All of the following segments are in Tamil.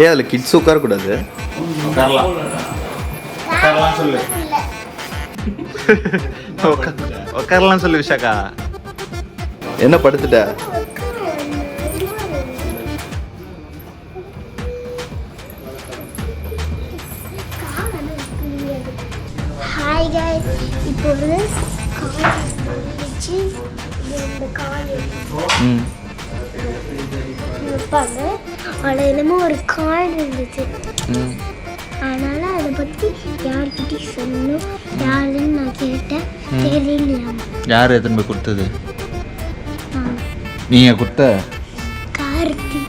ஏன் அதில் கிட்ஸ் உட்காரக்கூடாது? உட்காரலாம் சொல்லு. உட்காரலாம் சொல்லு விஷாக்கா. என்ன படுத்துட்ட? ஹாய் गाइस, இப்போ வந்து கால் வச்சு இந்த கால் வைப்பாங்க. அதில் என்னமோ ஒரு கார்டு இருந்துச்சு. அதனால அதை பற்றி யார்கிட்டையும் சொல்லணும் யாருன்னு நான் கேட்டேன். தெரியலையாமா. யார் எத்தனை போய் கொடுத்தது? நீங்க கொடுத்த? கார்த்தி.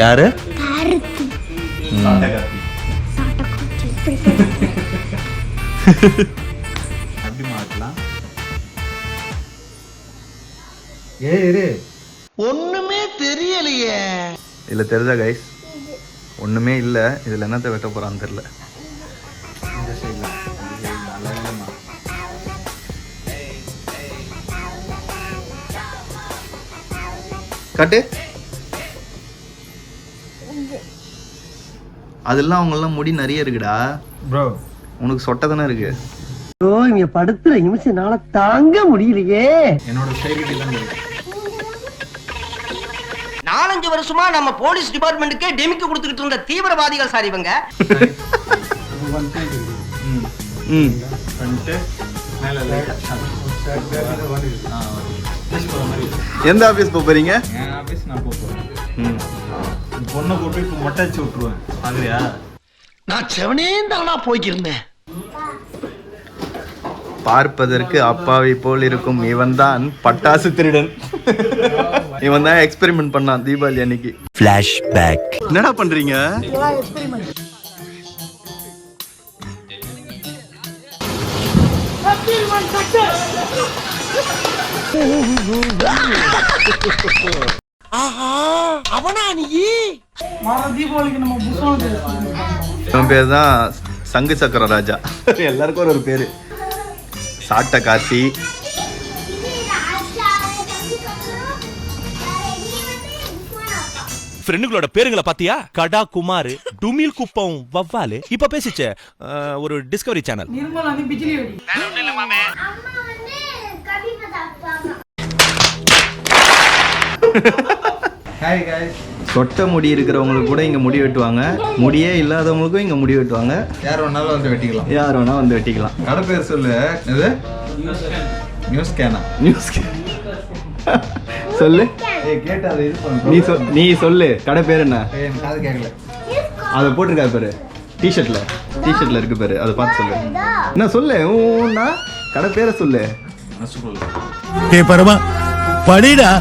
யாரு? கார்த்தி. அப்படி மாட்டலாம். ஒண்ணுமே தெரியலையே. இல்லை தெரிஞ்சா கைஸ் ஒன்றுமே இல்லை. இதில் என்னத்தை வெட்ட போகிறான்னு தெரில. காட்டு. அதெல்லாம் அவங்கெல்லாம் முடி நிறைய இருக்குடா ப்ரோ. உனக்கு சொட்டை தானே இருக்கு. இங்க படுத்துற நிமிஷம்னால தாங்க முடியலையே. என்னோட ஸ்டைல் தான் இருக்கு. 4-5 வருஷமா நம்ம போலீஸ் டிபார்ட்மெண்ட்டுக்கே டெமிக்கு கொடுத்துக்கிட்டு இருந்த தீவிரவாதிகள் சார் இவங்க. எந்த ஆபீஸ் போறீங்க? என் ஆபீஸ் நான் போறேன். பொண்ணை கூப்பிட்டு இப்போ மொட்டை அடிச்சு விட்டுருவேன். பாக்குறியா? நான் செவனே தானா போய்க்கிருந்தேன். பார்ப்பதற்கு அப்பாவை போல் இருக்கும் இவன் தான் பட்டாசு திருடன். இவன் தான் எக்ஸ்பெரிமெண்ட் பண்ணான் தீபாவளி அன்னைக்கு. ஃபிளாஷ்பேக். என்னடா பண்றீங்க? இவன் பேர் தான் சங்கு சக்கர ராஜா. எல்லாருக்கும் ஒரு பேரு. சாட்ட கார்த்தி. ஃப்ரெண்டுகளோட பேருங்களை பாத்தியா? கடா குமார், டுமில் குப்பம் வவ்வாலு. இப்ப பேசிச்ச ஒரு டிஸ்கவரி சேனல். Hi guys. சொட்ட முடி இருக்கிறவங்களுக்கு கூட இங்க முடி வெட்டுவாங்க. முடியே இல்லாதவங்களுக்கும் இங்க முடி வெட்டுவாங்க. யார் வேணாலும் வந்து வெட்டிக்கலாம். யார் வேணா வந்து வெட்டிக்கலாம். கடை பேர் சொல்லு. எது? நியூஸ் கேனா. நியூஸ் சொல்லு. ஏய் கேட்டா அது இது பண்ணு. நீ சொல்லு. கடை பேர் என்ன? எனக்கு காது கேட்கல. அதை போட்டிருக்காரு பாரு. டிஷர்ட்ல இருக்கு பாரு. அதை பார்த்து சொல்லு. என்ன சொல்லு? ஊன்னா கடை பேரை சொல்லு. ஏ பரமா படிடா.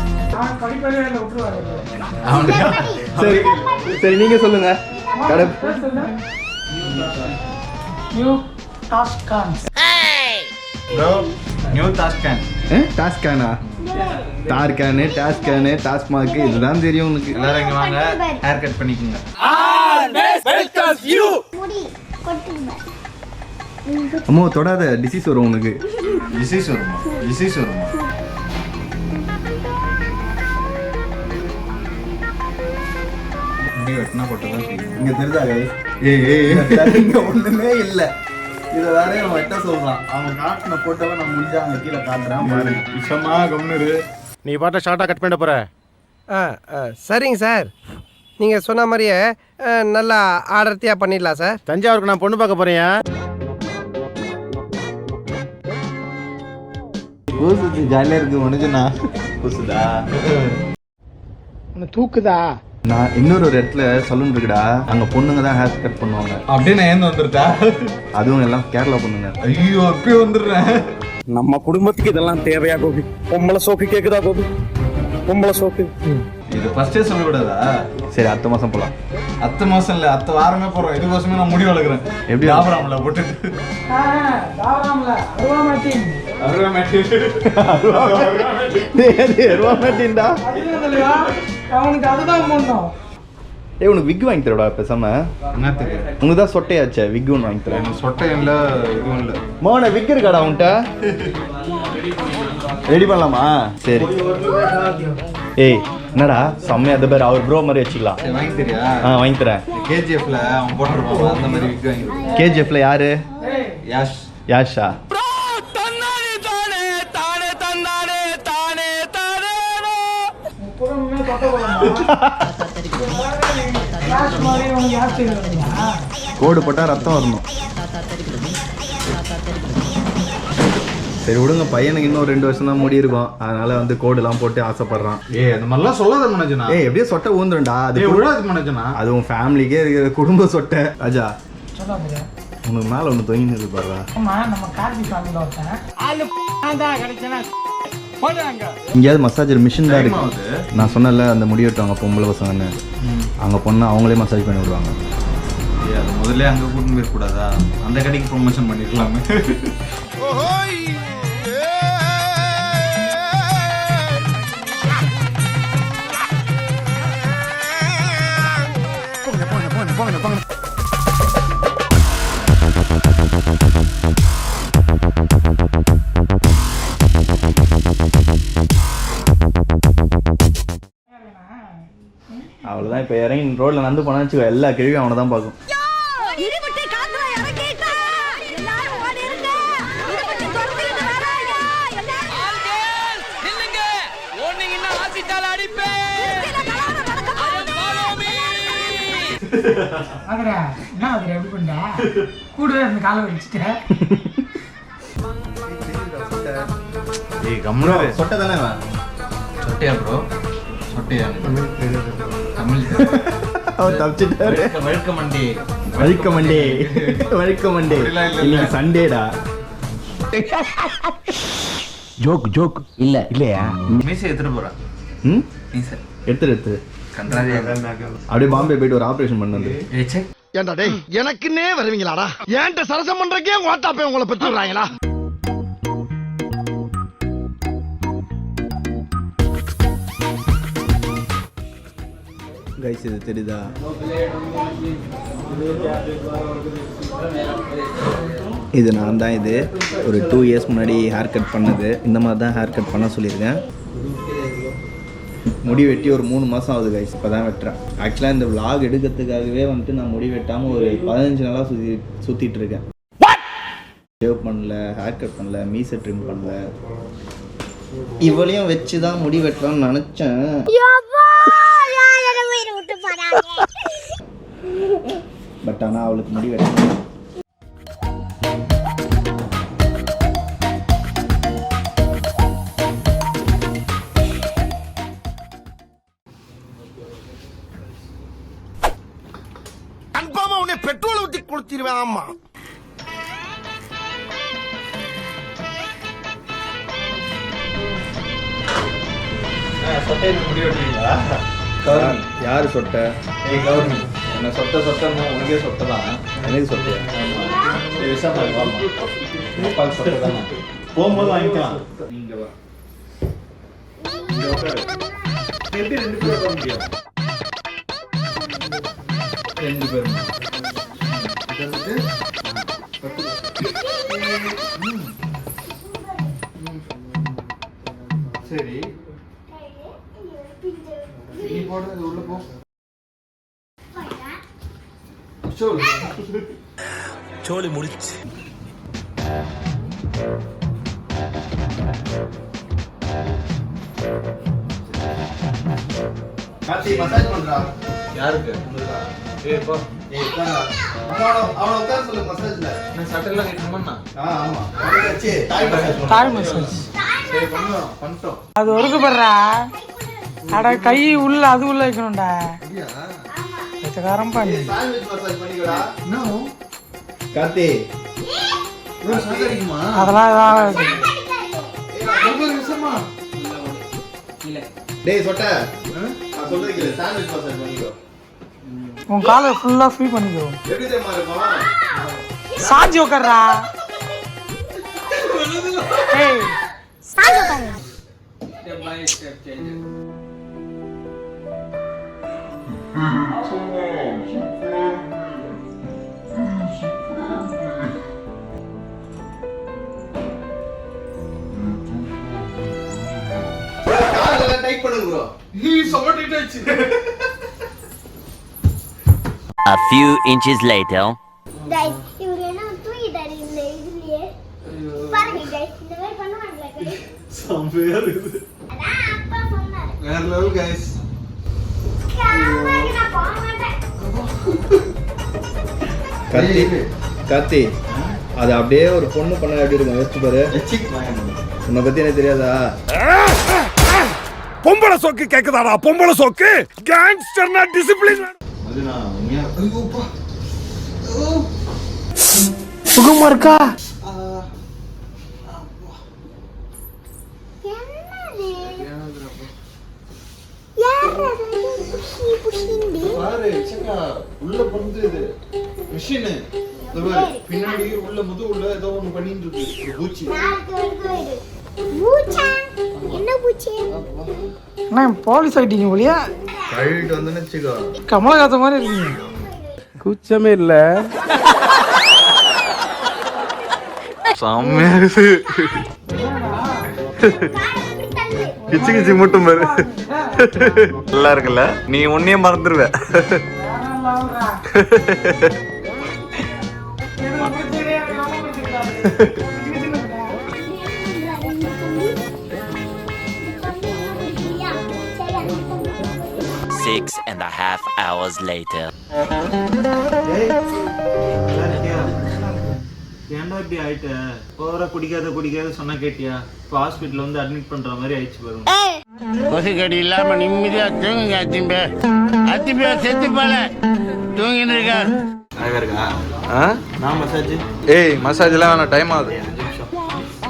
சரி சரி நீங்க சொல்லுங்க. கடை ப்ரோ நியூ டாஸ்கன். டாஸ்கானா? டார்கானு, டாஸ்கானு, டாஸ்மார்க் இதுதான் தெரியும் உனக்கு. எல்லாரும் இங்க வாங்க. ஹேர் கட் பண்ணிக்கோங்க. முடி கொட்டுங்க. அம்மா தொடாத. டிசீஸ் வரும் உனக்கு. டிசீஸ் வருமா? முடி வெட்டினா போட்டுதான் செய்யும். இங்க தெரிஞ்சா இங்க ஒண்ணுமே இல்ல. இத வேற அவன் வெட்ட சொல்றான். அவன் காட்டின போட்டோவை நான் முடிஞ்சா அங்க கீழே காட்டுறான் பாருங்க. விஷமா கம்னரு. நீ பாட்ட ஷார்ட்டா கட் பண்ண போற. சரிங்க சார். நீங்கள் சொன்ன மாதிரியே நல்லா ஆடர்த்தியாக பண்ணிடலாம் சார். தஞ்சாவூருக்கு நான் பொண்ணு பார்க்க போறேன். பூசுது ஜாலியா இருக்கு உனக்குண்ணா. பூசுதா தூக்குதா? நான் இன்னொரு இடத்துல சலூன் இருக்குடா. அங்க பொண்ணுங்க தான் ஹேர் கட் பண்ணுவாங்க. அப்படியே நான் ஏந்து வந்துருட்டா? அதுவும் எல்லாம் கேரளா பொண்ணுங்க. ஐயோ அப்பயே வந்துடுறேன். நம்ம குடும்பத்துக்கு இதெல்லாம் தேவையா கோபி? பொம்பளை சோக்கு கேக்குதா கோபி? பொம்பளை சோக்கு இது ஃபர்ஸ்டே சொல்லக்கூடாதா? சரி அடுத்த மாசம் போலாம். அடுத்த மாசம் இல்ல, அடுத்த வாரமே போறோம். இதுக்கோசமே நான் முடி வளர்க்குறேன். எப்படி? ஆபராம்ல போட்டுட்டு. அவனுக்கு அதுதான் போடணும். உனக்கு விக் வாங்கி தரடா பேசாம. என்னத்துக்கு? உனக்கு தான் சொட்டையாச்சே. விக் ஒன்று வாங்கி தரேன். சொட்டை இல்ல, இதுவும் இல்ல. மோன விக் இருக்காடா உன்கிட்ட? ரெடி பண்ணலாமா? சரி. ஏய் என்னடா செம்மையா அது பேர் அவர் ப்ரோ மாதிரி வச்சுக்கலாம். வாங்கி தெரியா? வாங்கி தரேன். கேஜிஎஃப்ல அவன் போட்டிருப்பான் அந்த மாதிரி விக் வாங்கி. கேஜிஎஃப்ல யாரு? யாஷ். யாஷா? கோடு போட்டா ரத்தம் வரணும். சரி விடுங்க, பையனுக்கு இன்னும் 2 வருஷம் தான் முடி இருக்கும், அதனால வந்து கோடுலாம் போட்டு ஆசைப்படுறான். அந்த மாதிரிலாம் சொல்லாத மனோஜனா. எப்படியோ சொட்டை ஊந்துருண்டா, அது விடாது மனோஜனா. அது உன் ஃபேமிலிக்கே இருக்கிற குடும்ப சொட்டை. ராஜா உனக்கு மேல ஒண்ணு தொங்கின்னு இருக்கு பாருடா. இங்கேயாவது மசாஜர் மிஷின் தான் இருக்கு. நான் சொன்னல அந்த முடி வெட்டுவாங்க பொம்பளை பசங்கன்னு, அங்க போனா அவங்களே மசாஜ் பண்ணி விடுவாங்க. அது முதல்ல அங்க கூட்டின்னு போயிடக்கூடாதா? அந்த கடைக்கு ப்ரொமோஷன் பண்ணிக்கலாமே. அவ்வளவுதான். இப்ப இறங்கி ரோட்ல நடந்து போனா வச்சுக்கோ, எல்லா கேள்வியும் அவனை தான் பார்க்கும். சொட்டை தானே சொட்டையா ப்ரோ? சொட்டையா? தமிழ் அவர் தப்பிச்சிட்டாரு. வழுக்கமண்டி. வழுக்கமண்டே வழுக்கமண்டே. இன்னைக்கு சண்டேடா. ஜோக் ஜோக் இல்ல இல்லையா? மீசை எடுத்துட்டு போறான். மீசை எடுத்து கன்றாவியா அப்படியே பாம்பே போயிட்டு ஒரு ஆபரேஷன் பண்ணது. ஏன்டா டேய், எனக்குன்னே வருவீங்களாடா? ஏன்ட்ட சரசம் பண்றக்கே ஓட்டாப்பே உங்களை பெற்று விடுறாங்களா? கைஸ் இது தெரியுதா? இது நான் தான். இது ஒரு 2 இயர்ஸ் முன்னாடி ஹேர் கட் பண்ணது. இந்த மாதிரி தான் ஹேர் கட் பண்ண சொல்லியிருக்கேன். முடி வெட்டி ஒரு 3 மாதம் ஆகுது கைஸ். இப்போ தான் வெட்டுறேன். ஆக்சுவலாக இந்த vlog எடுக்கிறதுக்காகவே வந்துட்டு நான் முடி வெட்டாமல் ஒரு 15 நாளாக சுற்றிட்டு இருக்கேன். ஷேவ் பண்ணல, ஹேர் கட் பண்ணல, மீசை ட்ரிம் பண்ணல. இவளையும் வச்சு தான் முடி வெட்டலாம்னு நினச்சேன். பட் ஆனால் அவளுக்கு முடி வெட்டணும். கன்ஃபார்மா உன்னை பெட்ரோல் ஊத்தி கொடுத்திருவேன். ஆமா, யாரு சொட்ட? கௌர்மி என்ன சொட்ட சொட்டன்னா உனக்கே சொட்டை தான். எனக்கு சொட்டையா? சொட்டை தானே. போகும்போது வாங்கிக்கலாம். நீங்க வா. எப்படி 2 பேர் வர முடியும்? 2 பேர். சரி நீ போடுறது உள்ள போ. சோலி முடிச்சு. கார்த்தி மசாஜ் பண்றா. யாருக்கு? போ. அவன உட்கார சொல்லு மசாஜ்ல. நான் சட்டெல்லாம் கட்டணுமா? ஆமா. தாய் மசாஜ் சரி பண்ணிட்டோம். அது ஒருக்கு படுறா. அட கை உள்ள அது உள்ள வைக்கணும்டா. காரம் பண்ணி சாண்ட்விச் மசாஜ் பண்ணிக்கடா. நோ கார்த்தி. ப்ரோ சாகரிக்குமா? அதெல்லாம் இல்ல. டேய் சொட்ட. நான் சொல்றதுக்கு சாண்ட்விச் மசாஜ் பண்ணிக்கோ. உன் காலை ஃபுல்லா ஃப்ரீ பண்ணிக்கோ. எப்படி தெரியுமா இருக்கும்? சாஞ்சி உட்கார்றா. ஏய் சாஞ்சு உட்காரு. காலையில டைட் பண்ணுங்க bro. A few inches later. Guys, இவரு என்ன தூங்கிட்டாரு இந்த இதுலயே. பாருங்க guys, இந்த மாதிரி பண்ணுவாங்களா guys? செம்மையா இருக்குது. அதான் அப்பா சொன்னாரு. வேற லெவல் கைஸ். காமாங்க நான் போக மாட்டேன். கார்த்தி அது அப்படியே ஒரு பொண்ணு பண்ண எப்படி இருக்கும் யோசிச்சு பாரு. உன்னை பத்தி எனக்கு தெரியாதா? பொம்பளை சோக்கு கேக்குதாடா பொம்பளை சோக்கு கேங்ஸ்டர்னா டிசிப்ளின் அது நான் உண்மையா ஐயோப்பா. சுகமா இருக்கா? பாரு சிக்கா உள்ள பண்றது மிஷின். பின்னாடி உள்ள முதுகுள்ள ஏதோ ஒண்ணு பண்ணிட்டு இருக்கு. ஒரு பூச்சி. பூச்சா? என்ன பூச்சி? அண்ணா போலீஸ் ஆயிட்டீங்க போலியா? கழுவிட்டு வந்து வச்சுக்கோ. கமலஹாசன் மாதிரி இருக்கீங்க. கூச்சமே இல்ல செம்மையா இருக்குது. கிச்சு கிச்சு மட்டும் பாரு நல்லா இருக்குல்ல. நீ உன்னையே மறந்துடுவ. Six and a half hours later. ஏன்டா இப்படி ஆயிட்ட? ஓவரா குடிக்காத சொன்னா கேட்டியா? இப்போ ஹாஸ்பிட்டல்ல வந்து அட்மிட் பண்ற மாதிரி ஆயிடுச்சு பாருங்க. கொசு கடி இல்லாம நிம்மதியா தூங்குங்க அத்திம்பே. அத்திம்பே செத்து போல தூங்கின்னு இருக்கா. அழகா இருக்கா? நான் மசாஜ். ஏய் மசாஜ் எல்லாம் வேணாம், டைம் ஆகுது.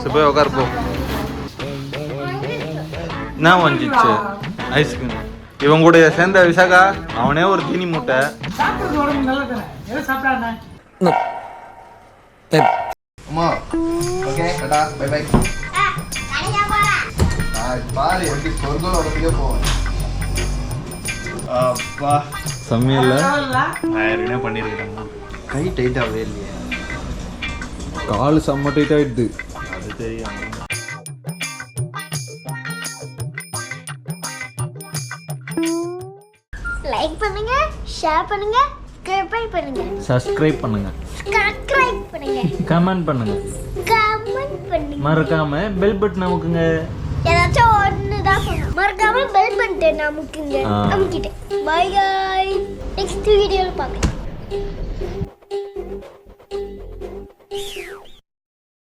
சரி போய் உட்காரு போ. என்ன வந்துச்சு ஐஸ்கிரீம்? இவன் கூட சேர்ந்த விசாகா அவனே ஒரு தீனி மூட்டை. சாப்பிடுறது உடம்பு நல்லா தானே. எதை சாப்பிட்டாண்ணா? அம்மா ஓகே டாடா பை பை. பாரு எப்படி சொர்க்கம் உடம்புக்கே போவேன். அப்பா செம்மையில்ல. நான் ஏற்கனவே பண்ணியிருக்கேன். கை டைட்டாகவே இல்லையே. கால் செம்ம டைட் ஆயிடுது. அது தெரியும். லைக் பண்ணுங்க, ஷேர் பண்ணுங்க, சப்ஸ்கிரைப் பண்ணுங்க. சப்ஸ்கிரைப் பண்ணுங்க, சப்ஸ்கிரைப் பண்ணுங்க, கமெண்ட் பண்ணுங்க, கமெண்ட் பண்ணுங்க. மறக்காம பெல் பட்டன் அமுக்குங்க. ஏதாச்சும் ஒன்று தான் பண்ணணும். மறக்காம பெல் பட்டன் அமுக்குங்க. அமுக்கிட்டேன். Bye guys. நெக்ஸ்ட் வீடியோல பார்க்கலாம்.